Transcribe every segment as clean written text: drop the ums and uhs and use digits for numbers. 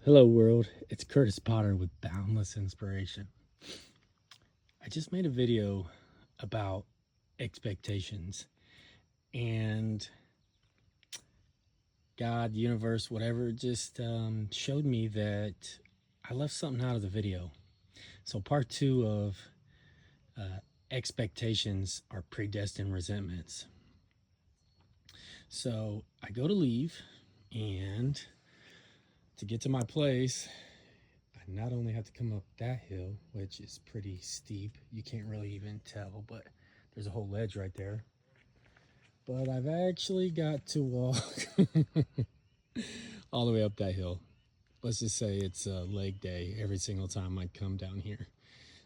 Hello, world. It's Curtis Potter with Boundless Inspiration. I just made a video about expectations, and God, universe, whatever, just showed me that I left something out of the video. So, part two of expectations are predestined resentments. So, I go to leave, and to get to my place, I not only have to come up that hill, which is pretty steep, you can't really even tell, but there's a whole ledge right there. But I've actually got to walk all the way up that hill. Let's just say it's a leg day every single time I come down here.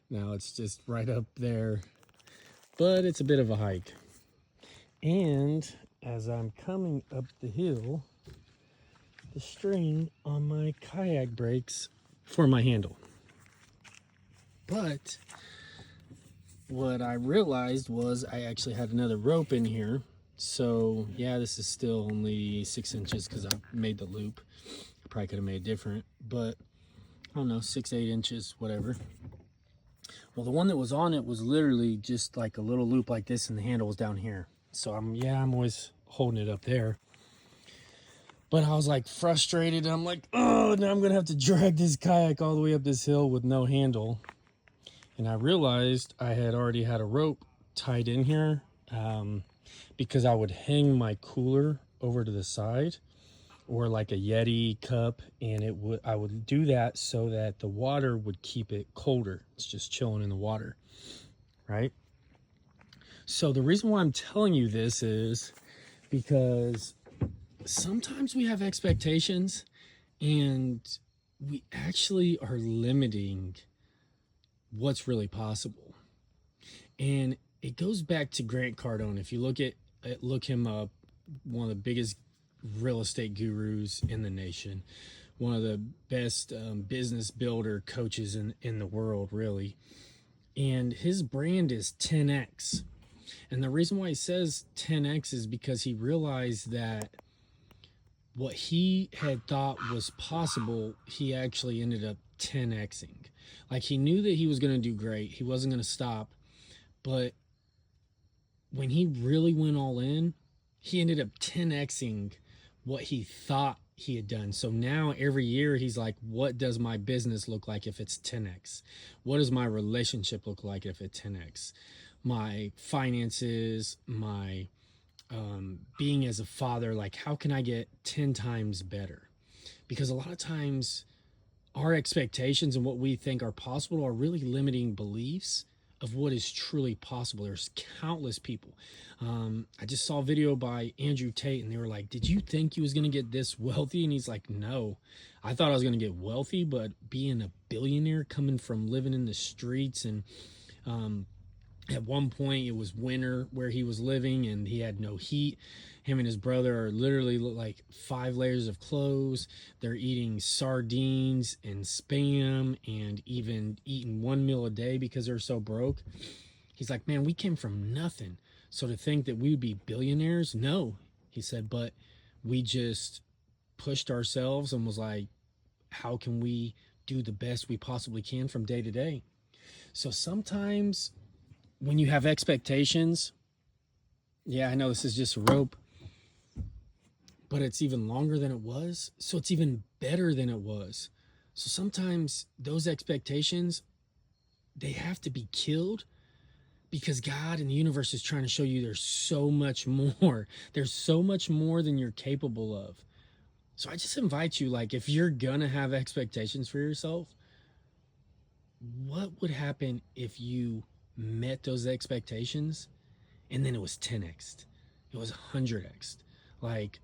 Now it's just right up there, but it's a bit of a hike. And as I'm coming up the hill, the string on my kayak breaks for my handle. But what I realized was I actually had another rope in here. So yeah, this is still only 6 inches because I made the loop. I probably could have made it different, but I don't know, 6, 8 inches, whatever. Well, the one that was on it was literally just like a little loop like this, and the handle was down here. So I'm always holding it up there. But I was like frustrated. I'm like, oh, now I'm gonna have to drag this kayak all the way up this hill with no handle. And I realized I had already had a rope tied in here because I would hang my cooler over to the side, or like a Yeti cup, and I would do that so that the water would keep it colder. It's just chilling in the water, right? So the reason why I'm telling you this is because sometimes we have expectations and we actually are limiting what's really possible. And it goes back to Grant Cardone. If you look him up, one of the biggest real estate gurus in the nation, one of the best business builder coaches in the world, really. And his brand is 10x. And the reason why he says 10x is because he realized that what he had thought was possible, he actually ended up 10xing. Like, he knew that he was going to do great. He wasn't going to stop. But when he really went all in, he ended up 10xing what he thought he had done. So now every year he's like, what does my business look like if it's 10x? What does my relationship look like if it's 10x? My finances, my being as a father, like, how can I get 10 times better? Because a lot of times our expectations and what we think are possible are really limiting beliefs of what is truly possible. There's countless people. I just saw a video by Andrew Tate, and they were like, did you think he was going to get this wealthy? And he's like, no, I thought I was going to get wealthy, but being a billionaire, coming from living in the streets, and at one point it was winter where he was living and he had no heat. Him and his brother are literally like 5 layers of clothes. They're eating sardines and spam and even eating one meal a day because they're so broke. He's like, man, we came from nothing. So to think that we would be billionaires, no, he said, but we just pushed ourselves and was like, how can we do the best we possibly can from day to day? So sometimes when you have expectations, yeah, I know this is just a rope, but it's even longer than it was. So it's even better than it was. So sometimes those expectations, they have to be killed because God and the universe is trying to show you there's so much more. There's so much more than you're capable of. So I just invite you, like, if you're gonna have expectations for yourself, what would happen if you met those expectations and then it was 10x? It was 100x. Like,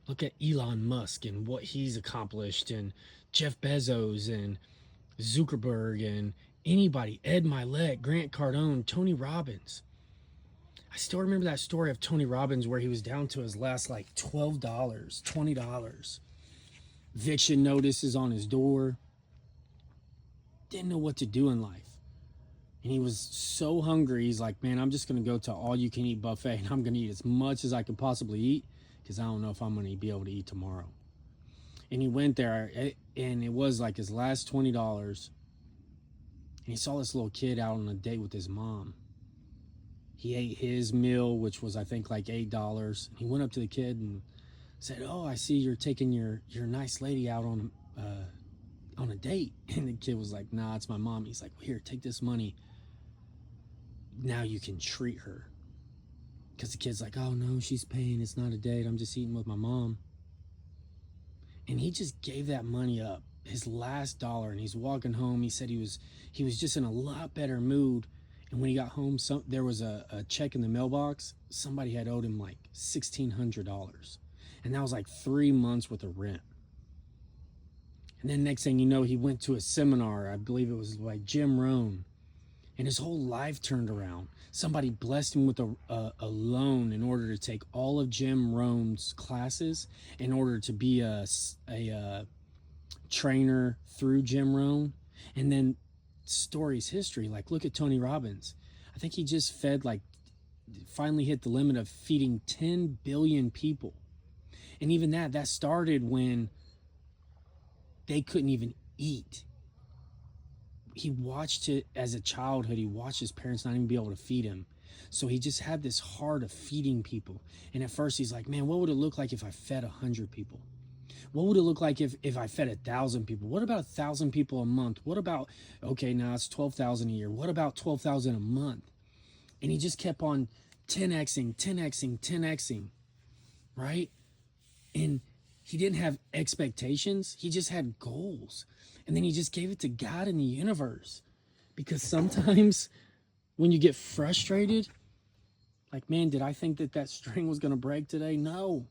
look at Elon Musk and what he's accomplished, and Jeff Bezos and Zuckerberg and anybody, Ed Milet, Grant Cardone, Tony Robbins. I still remember that story of Tony Robbins where he was down to his last like $12, $20. Eviction notices on his door. Didn't know what to do in life. And he was so hungry, he's like, man, I'm just going to go to all you can eat buffet, and I'm going to eat as much as I can possibly eat because I don't know if I'm going to be able to eat tomorrow. And he went there, and it was like his last $20. And he saw this little kid out on a date with his mom. He ate his meal, which was, I think, like $8. He went up to the kid and said, "Oh, I see you're taking your nice lady out on a date." And the kid was like, "Nah, it's my mom." He's like, "Well, here, take this money. Now you can treat her." Because the kid's like, "Oh, no, she's paying. It's not a date. I'm just eating with my mom." And he just gave that money up, his last dollar, and he's walking home. He said he was just in a lot better mood. And when he got home, there was a check in the mailbox. Somebody had owed him like $1,600. And that was like 3 months worth of rent. And then next thing you know, he went to a seminar. I believe it was like Jim Rohn. And his whole life turned around. Somebody blessed him with a loan in order to take all of Jim Rohn's classes in order to be a trainer through Jim Rohn. And then story's history. Like, look at Tony Robbins. I think he just finally hit the limit of feeding 10 billion people. And even that started when they couldn't even eat. He watched it as a childhood. He watched his parents not even be able to feed him. So he just had this heart of feeding people. And at first he's like, man, what would it look like if I fed 100 people? What would it look like if I fed 1,000 people? What about 1,000 people a month? What about, okay, now it's 12,000 a year. What about 12,000 a month? And he just kept on 10xing, 10xing, 10xing, right? And he didn't have expectations. He just had goals. And then he just gave it to God and the universe. Because sometimes when you get frustrated, like, man, did I think that string was going to break today? No.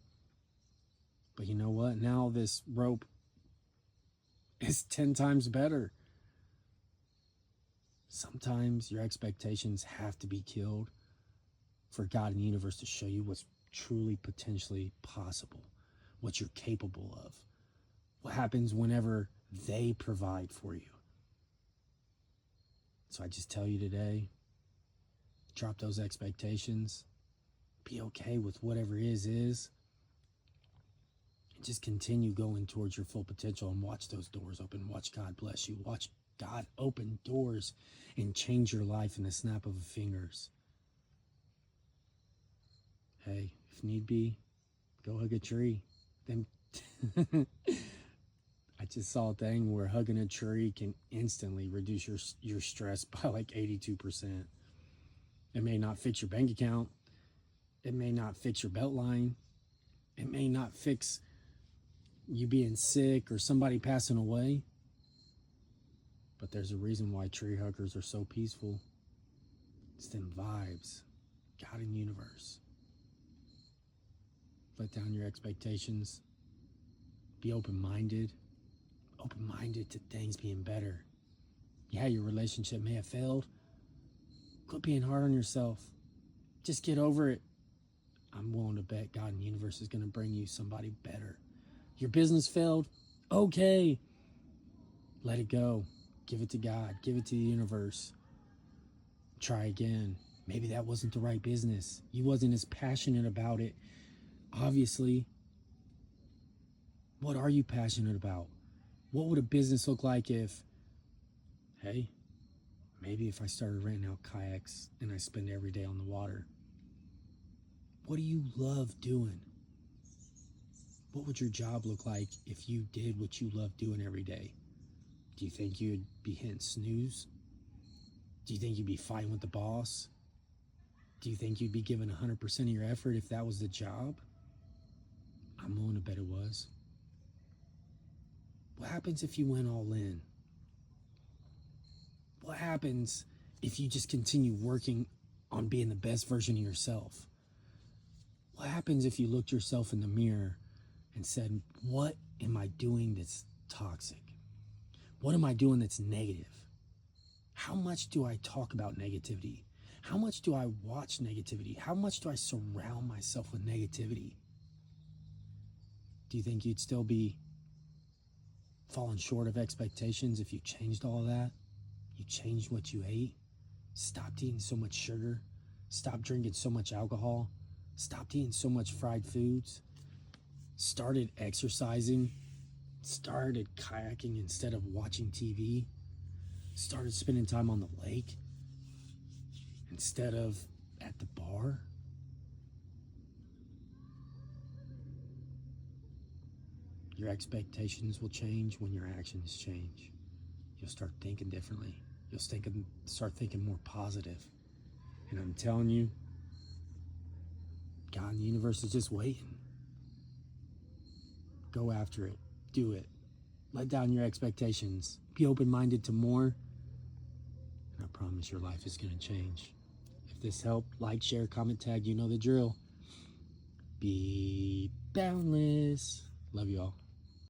But you know what? Now this rope is 10 times better. Sometimes your expectations have to be killed for God and the universe to show you what's truly potentially possible, what you're capable of, what happens whenever they provide for you. So I just tell you today, drop those expectations, be okay with whatever is, and just continue going towards your full potential and watch those doors open. Watch God bless you. Watch God open doors and change your life in the snap of fingers. Hey, if need be, go hug a tree. Then I just saw a thing where hugging a tree can instantly reduce your stress by like 82%. It may not fix your bank account. It may not fix your belt line. It may not fix you being sick or somebody passing away. But there's a reason why tree huggers are so peaceful. It's them vibes. God and universe. Let down your expectations. Be open-minded. Open-minded to things being better. Yeah, your relationship may have failed. Quit being hard on yourself. Just get over it. I'm willing to bet God and the universe is going to bring you somebody better. Your business failed. Okay. Let it go. Give it to God. Give it to the universe. Try again. Maybe that wasn't the right business. You wasn't as passionate about it. Obviously. What are you passionate about? What would a business look like if, hey, maybe if I started renting out kayaks and I spend every day on the water? What do you love doing? What would your job look like if you did what you love doing every day? Do you think you'd be hitting snooze? Do you think you'd be fighting with the boss? Do you think you'd be giving 100% of your effort if that was the job? I'm willing to bet it was. What happens if you went all in? What happens if you just continue working on being the best version of yourself? What happens if you looked yourself in the mirror and said, what am I doing that's toxic? What am I doing that's negative? How much do I talk about negativity? How much do I watch negativity? How much do I surround myself with negativity? Do you think you'd still be falling short of expectations if you changed all of that? You changed what you ate? Stopped eating so much sugar? Stopped drinking so much alcohol? Stopped eating so much fried foods? Started exercising started kayaking instead of watching TV, started spending time on the lake instead of at the bar, your expectations will change when your actions change. You'll start thinking differently. You'll start thinking more positive. And I'm telling you, God and the universe is just waiting. Go after it. Do it. Let down your expectations. Be open-minded to more. And I promise your life is going to change. If this helped, like, share, comment, tag. You know the drill. Be boundless. Love you all.